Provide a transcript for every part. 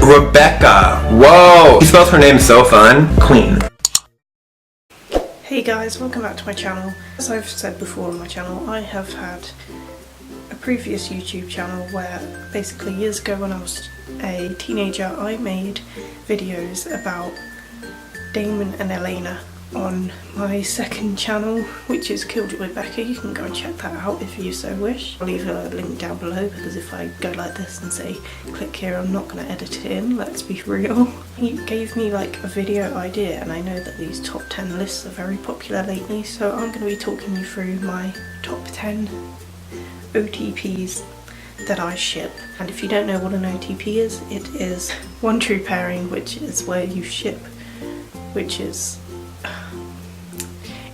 Rebecca. Whoa! She spells her name so fun. Queen. Hey guys, welcome back to my channel. As I've said before on my channel, I have had a previous YouTube channel where basically years ago when I was a teenager I made videos about Damon and Elena on my second channel, which is Killed It With Becca. You can go and check that out if you so wish. I'll leave a link down below because if I go like this and say click here, I'm not going to edit it in, let's be real. He gave me like a video idea, and I know that these top 10 lists are very popular lately, so I'm going to be talking you through my top 10 OTPs that I ship. And if you don't know what an OTP is, it is one true pairing, which is where you ship, which is...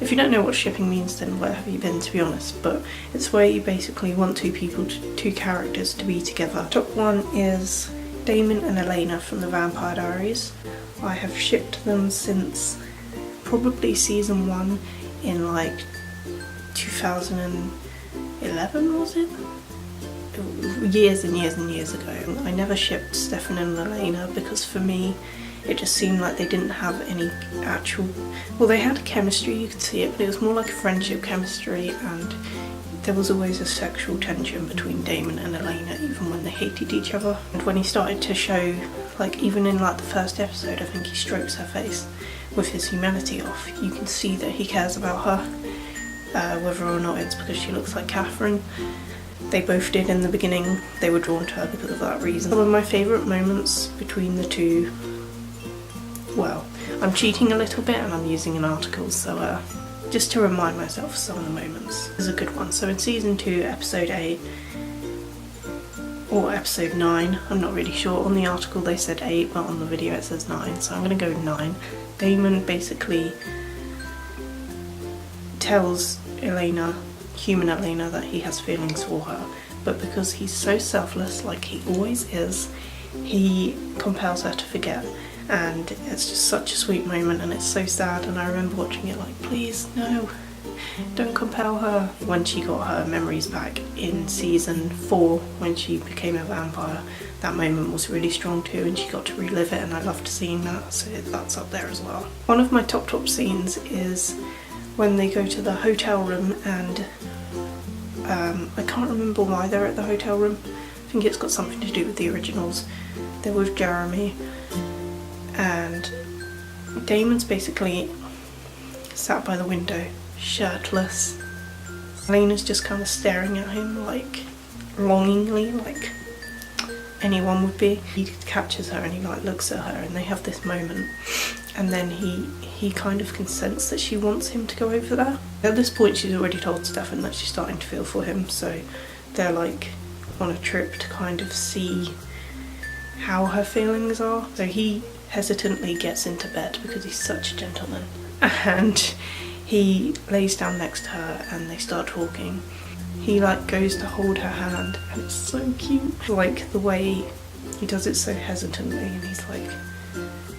If you don't know what shipping means, then where have you been, to be honest? But it's where you basically want two people, two characters to be together. Top one is Damon and Elena from the Vampire Diaries. I have shipped them since probably season 1 in like 2011, was it? Years and years and years ago. I never shipped Stefan and Elena because for me it just seemed like they didn't have any actual... Well, they had chemistry, you could see it, but it was more like a friendship chemistry, and there was always a sexual tension between Damon and Elena, even when they hated each other. And when he started to show, like even in like the first episode, I think he strokes her face with his humanity off, you can see that he cares about her, whether or not it's because she looks like Catherine. They both did in the beginning, they were drawn to her because of that reason. Some of my favourite moments between the two, well, I'm cheating a little bit and I'm using an article, so just to remind myself of some of the moments. This is a good one. So in season 2, episode 8, or episode 9, I'm not really sure. On the article they said 8, but on the video it says 9, so I'm going to go with 9. Damon basically tells Elena, human Elena, that he has feelings for her, but because he's so selfless, like he always is, he compels her to forget. And it's just such a sweet moment, and it's so sad, and I remember watching it like, please, no, don't compel her. When she got her memories back in season 4, when she became a vampire, that moment was really strong too, and she got to relive it, and I loved seeing that, so that's up there as well. One of my top scenes is when they go to the hotel room, and I can't remember why they're at the hotel room. I think it's got something to do with the originals. They're with Jeremy, and Damon's basically sat by the window, shirtless. Elena's just kind of staring at him, like, longingly, like anyone would be. He captures her and he like looks at her, and they have this moment, and then he kind of can sense that she wants him to go over there. At this point she's already told Stefan that she's starting to feel for him, so they're like on a trip to kind of see how her feelings are. So he hesitantly gets into bed because he's such a gentleman, and he lays down next to her and they start talking. He like goes to hold her hand, and it's so cute, like the way he does it so hesitantly, and he's like,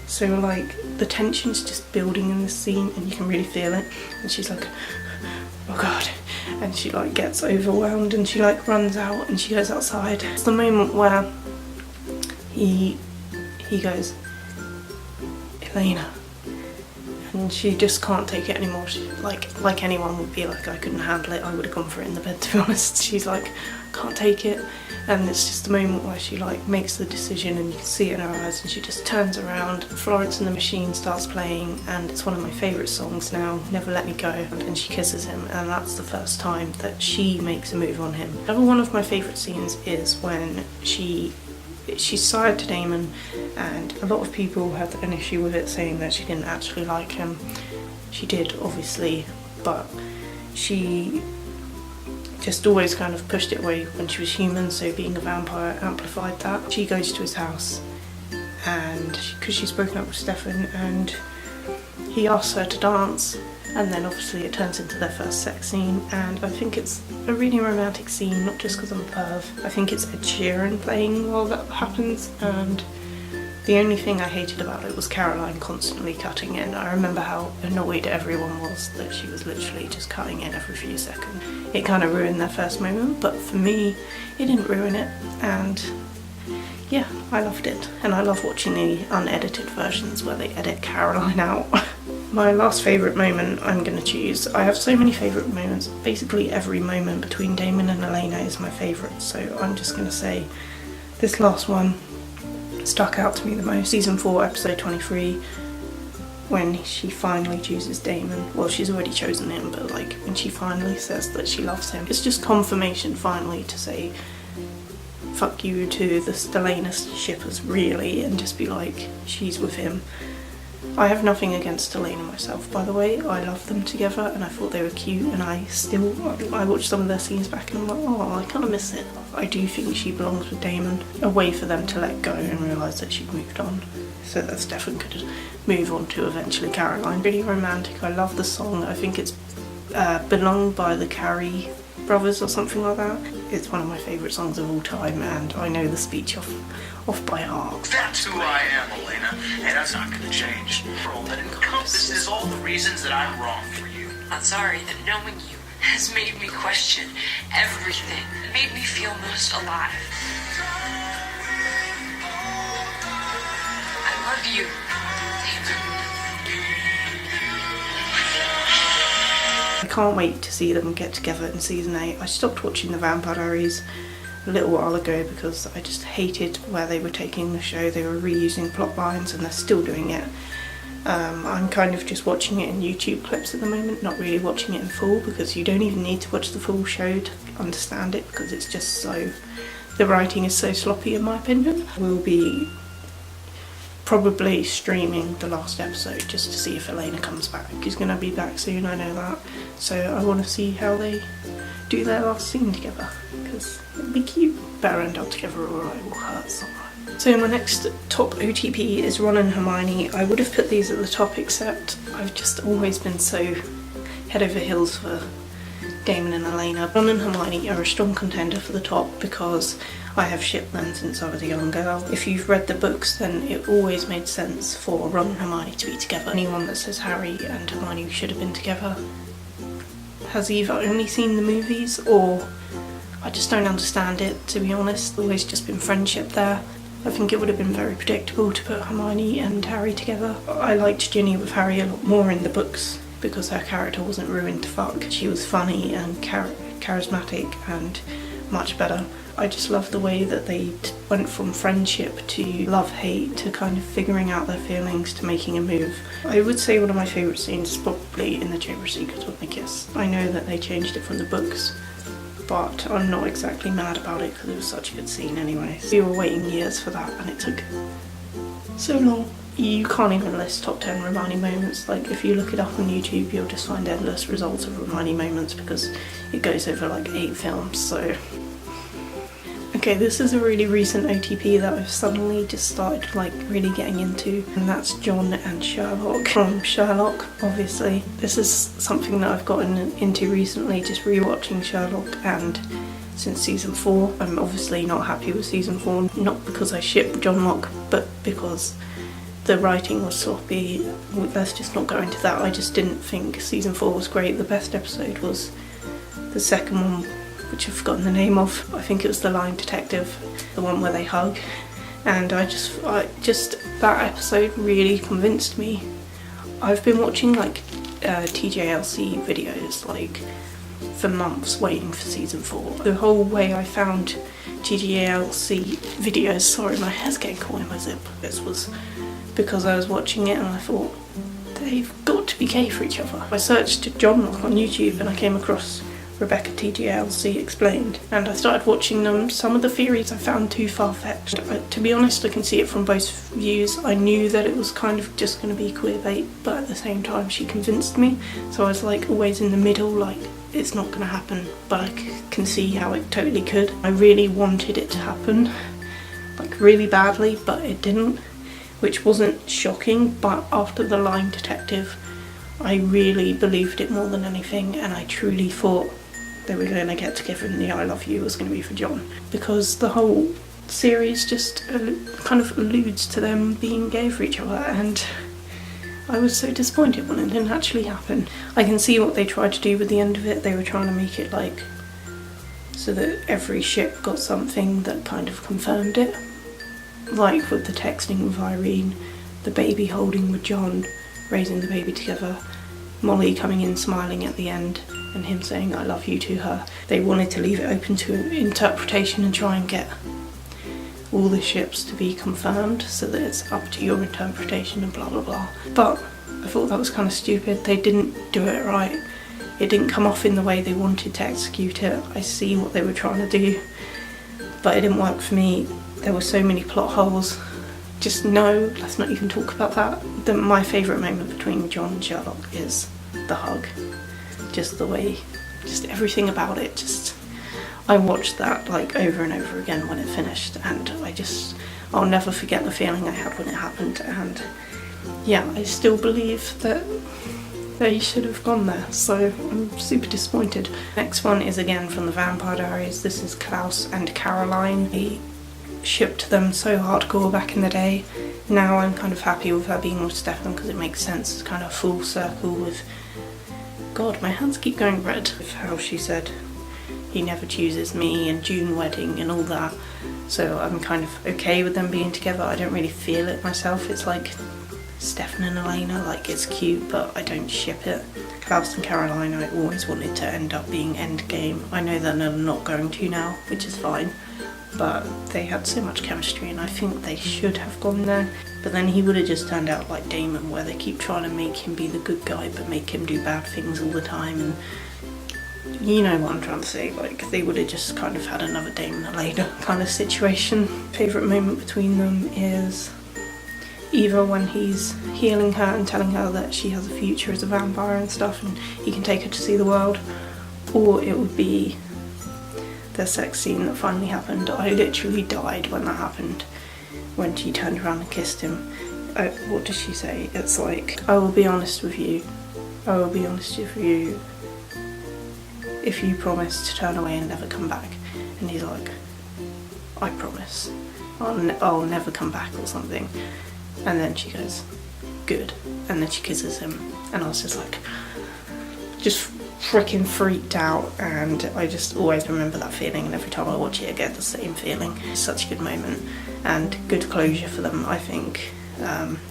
so like the tension's just building in this scene and you can really feel it, and she's like, oh god, and she like gets overwhelmed and she like runs out and she goes outside. It's the moment where he goes, Elena, and she just can't take it anymore. She, like anyone would be like, I couldn't handle it, I would have gone for it in the bed, to be honest. She's like, can't take it, and it's just the moment where she like makes the decision, and you can see it in her eyes, and she just turns around. Florence and the Machine starts playing, and it's one of my favourite songs now, Never Let Me Go, and she kisses him, and that's the first time that she makes a move on him. Another one of my favourite scenes is when she's side to Damon, and a lot of people had an issue with it, saying that she didn't actually like him. She did, obviously, but she just always kind of pushed it away when she was human, so being a vampire amplified that. She goes to his house, and because she's broken up with Stefan, and he asks her to dance, and then obviously it turns into their first sex scene, and I think it's a really romantic scene, not just because I'm a perv. I think it's Ed Sheeran playing while that happens, and the only thing I hated about it was Caroline constantly cutting in. I remember how annoyed everyone was that she was literally just cutting in every few seconds. It kind of ruined their first moment, but for me, it didn't ruin it, and yeah, I loved it. And I love watching the unedited versions where they edit Caroline out. My last favourite moment I'm going to choose. I have so many favourite moments. Basically every moment between Damon and Elena is my favourite. So I'm just going to say this last one stuck out to me the most. Season 4, episode 23. When she finally chooses Damon. Well, she's already chosen him, but like when she finally says that she loves him. It's just confirmation finally to say fuck you to the Delena shippers really, and just be like, she's with him. I have nothing against Delena myself, by the way. I love them together and I thought they were cute, and I watched some of their scenes back and I'm like, oh, I kind of miss it. I do think she belongs with Damon. A way for them to let go and realise that she'd moved on. So that's definitely good to move on to eventually Caroline. Really romantic. I love the song. I think it's Belong by the Carey brothers or something like that. It's one of my favourite songs of all time, and I know the speech off by heart. That's who I am, Elena, and that's not going to change. That encompasses all the reasons that I'm wrong for you. I'm sorry that knowing you has made me question everything. It made me feel most alive. I love you, Damon. I can't wait to see them get together in season 8. I stopped watching the Vampire Diaries a little while ago because I just hated where they were taking the show. They were reusing plot lines and they're still doing it. I'm kind of just watching it in YouTube clips at the moment, not really watching it in full, because you don't even need to watch the full show to understand it, because it's just so, the writing is so sloppy in my opinion. We'll be probably streaming the last episode just to see if Elena comes back. She's going to be back soon, I know that. So I want to see how they do their last scene together, because it'll be cute. Better end up together or I will hurt someone. So my next top OTP is Ron and Hermione. I would have put these at the top, except I've just always been so head over heels for Damon and Elena. Ron and Hermione are a strong contender for the top because I have shipped them since I was a young girl. If you've read the books, then it always made sense for Ron and Hermione to be together. Anyone that says Harry and Hermione should have been together has either only seen the movies or I just don't understand it, to be honest. Always just been friendship there. I think it would have been very predictable to put Hermione and Harry together. I liked Ginny with Harry a lot more in the books because her character wasn't ruined to fuck. She was funny and charismatic and much better. I just love the way that they went from friendship to love-hate to kind of figuring out their feelings to making a move. I would say one of my favourite scenes is probably in the Chamber of Secrets when they kiss. I know that they changed it from the books, but I'm not exactly mad about it because it was such a good scene anyway. We were waiting years for that and it took so long. You can't even list top 10 Hermione moments. Like if you look it up on YouTube, you'll just find endless results of Hermione moments because it goes over like 8 films, so. Okay, this is a really recent OTP that I've suddenly just started like really getting into, and that's John and Sherlock from Sherlock, obviously. This is something that I've gotten into recently, just rewatching Sherlock, and since season 4. I'm obviously not happy with season 4, not because I ship Johnlock, but because the writing was sloppy. Let's just not go into that. I just didn't think season 4 was great. The best episode was the second one, which I've forgotten the name of. I think it was The Lying Detective, the one where they hug. And I just that episode really convinced me. I've been watching like TJLC videos like for months waiting for season 4. The whole way I found TJLC videos, sorry my hair's getting caught in my zip, this was because I was watching it and I thought, they've got to be gay for each other. I searched Johnlock on YouTube and I came across Rebecca TJLC Explained, and I started watching them. Some of the theories I found too far-fetched. To be honest, I can see it from both views. I knew that it was kind of just going to be queerbait, but at the same time she convinced me, so I was like always in the middle, like it's not going to happen, but I can see how it totally could. I really wanted it to happen, like really badly, but it didn't, which wasn't shocking. But after The Lying Detective, I really believed it more than anything, and I truly thought they were going to get together and the I love you was going to be for John, because the whole series just kind of alludes to them being gay for each other, and I was so disappointed when it didn't actually happen. I can see what they tried to do with the end of it. They were trying to make it like so that every ship got something that kind of confirmed it, like with the texting with Irene, the baby holding with John, raising the baby together, Molly coming in smiling at the end and him saying I love you to her. They wanted to leave it open to interpretation and try and get all the ships to be confirmed so that it's up to your interpretation and blah blah blah. But I thought that was kind of stupid. They didn't do it right. It didn't come off in the way they wanted to execute it. I see what they were trying to do, but it didn't work for me. There were so many plot holes. Just no, let's not even talk about that. My favourite moment between John and Sherlock is the hug. Just the way, just everything about it, just, I watched that like over and over again when it finished, and I'll never forget the feeling I had when it happened. And yeah, I still believe that they should have gone there, so I'm super disappointed. Next one is again from the Vampire Diaries. This is Klaus and Caroline. He shipped them so hardcore back in the day. Now I'm kind of happy with her being with Stefan because it makes sense. It's kind of full circle with, God, my hands keep going red, with how she said he never chooses me and June wedding and all that. So I'm kind of okay with them being together. I don't really feel it myself. It's like Stefan and Elena, like it's cute, but I don't ship it. Klaus and Caroline, I always wanted to end up being endgame. I know that they're not going to now, which is fine, but they had so much chemistry and I think they should have gone there. But then he would have just turned out like Damon, where they keep trying to make him be the good guy but make him do bad things all the time, and you know what I'm trying to say, like they would have just kind of had another Damon and Elena kind of situation. Favourite moment between them is either when he's healing her and telling her that she has a future as a vampire and stuff and he can take her to see the world, or it would be the sex scene that finally happened. I literally died when that happened, when she turned around and kissed him. What does she say? It's like, I will be honest with you, I will be honest with you if you promise to turn away and never come back. And he's like, I promise, I'll never come back or something. And then she goes, good, and then she kisses him, and I was just like, just freaking freaked out, and I just always remember that feeling, and every time I watch it I get the same feeling. It's such a good moment and good closure for them, I think.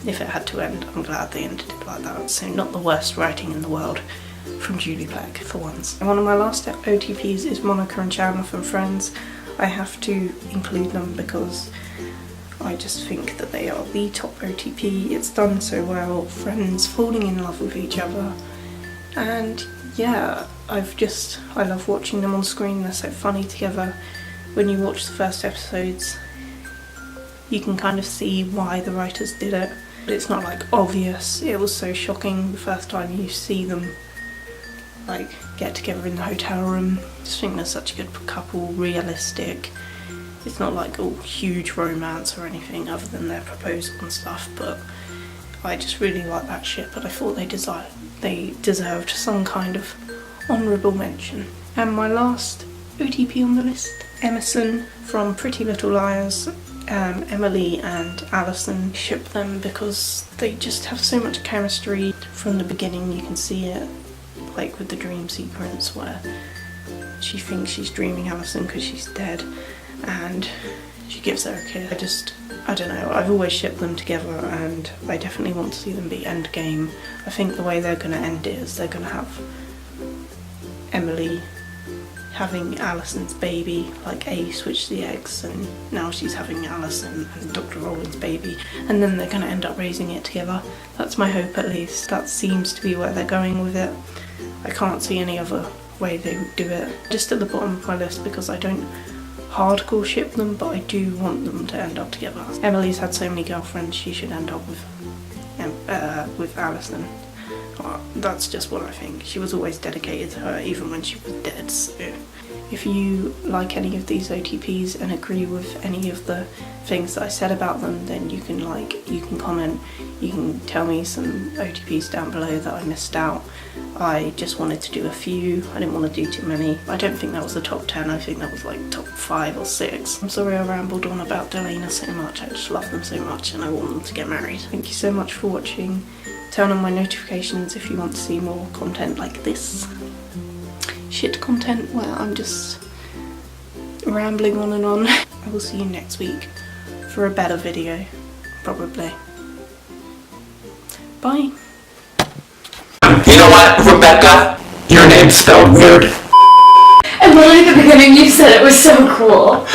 If it had to end, I'm glad they ended it like that. So not the worst writing in the world from Julie Plec for once. And one of my last OTPs is Monica and Chandler from Friends. I have to include them because I just think that they are the top OTP. It's done so well. Friends falling in love with each other, and yeah, I love watching them on screen. They're so funny together. When you watch the first episodes, you can kind of see why the writers did it, but it's not like obvious. It was so shocking the first time you see them like get together in the hotel room. I just think they're such a good couple, realistic. It's not like huge romance or anything other than their proposal and stuff, but I just really like that ship, and I thought they deserved some kind of honourable mention. And my last OTP on the list, Emerson from Pretty Little Liars. Emily and Alison, ship them because they just have so much chemistry from the beginning. You can see it like with the dream sequence where she thinks she's dreaming Alison because she's dead, and she gives her a kiss. I don't know, I've always shipped them together, and I definitely want to see them be endgame. I think the way they're going to end it is they're going to have Emily having Alison's baby, like A switched the eggs, and now she's having Alison and Dr. Rowland's baby, and then they're going to end up raising it together. That's my hope, at least. That seems to be where they're going with it. I can't see any other way they would do it. Just at the bottom of my list because I don't hardcore ship them, but I do want them to end up together. Emily's had so many girlfriends, she should end up with Alison. That's just what I think. She was always dedicated to her, even when she was dead. So if you like any of these OTPs and agree with any of the things that I said about them, then you can comment, you can tell me some OTPs down below that I missed out. I just wanted to do a few, I didn't want to do too many. I don't think that was the top 10, I think that was like top 5 or 6. I'm sorry I rambled on about Delena so much, I just love them so much and I want them to get married. Thank you so much for watching. Turn on my notifications if you want to see more content like this. Shit content where I'm just rambling on and on. I will see you next week for a better video, probably. Bye. You know what, Rebecca? Your name's spelled weird. And literally at the beginning you said it was so cool.